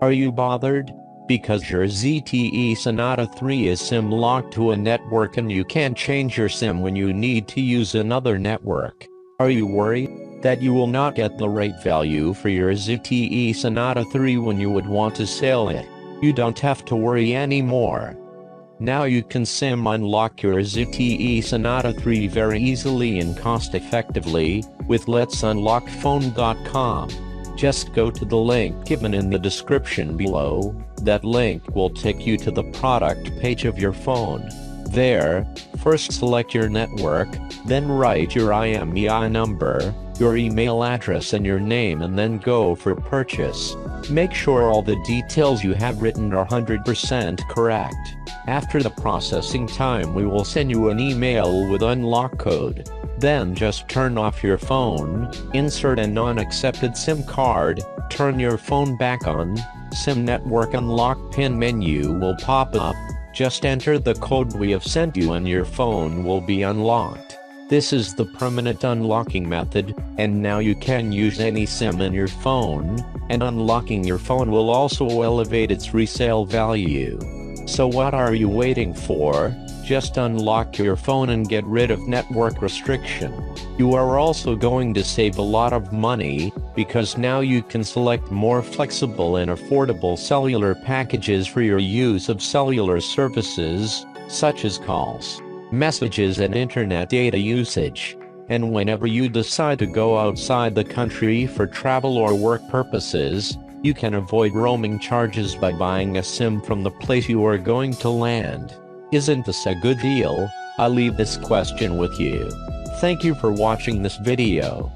Are you bothered? Because your ZTE Sonata 3 is SIM locked to a network and you can't change your SIM when you need to use another network. Are you worried that you will not get the right value for your ZTE Sonata 3 when you would want to sell it? You don't have to worry anymore. Now you can SIM unlock your ZTE Sonata 3 very easily and cost-effectively with letsunlockphone.com. Just go to the link given in the description below. That link will take you to the product page of your phone. There, first select your network, then write your IMEI number, your email address and your name, and then go for purchase. Make sure all the details you have written are 100% correct. After the processing time, we will send you an email with unlock code. Then just turn off your phone, insert a non-accepted SIM card, turn your phone back on, SIM network unlock pin menu will pop up, just enter the code we have sent you and your phone will be unlocked. This is the permanent unlocking method, and now you can use any SIM in your phone, and unlocking your phone will also elevate its resale value. So what are you waiting for? Just unlock your phone and get rid of network restriction. You are also going to save a lot of money, because now you can select more flexible and affordable cellular packages for your use of cellular services, such as calls, messages and internet data usage. And whenever you decide to go outside the country for travel or work purposes, you can avoid roaming charges by buying a SIM from the place you are going to land. Isn't this a good deal? I'll leave this question with you. Thank you for watching this video.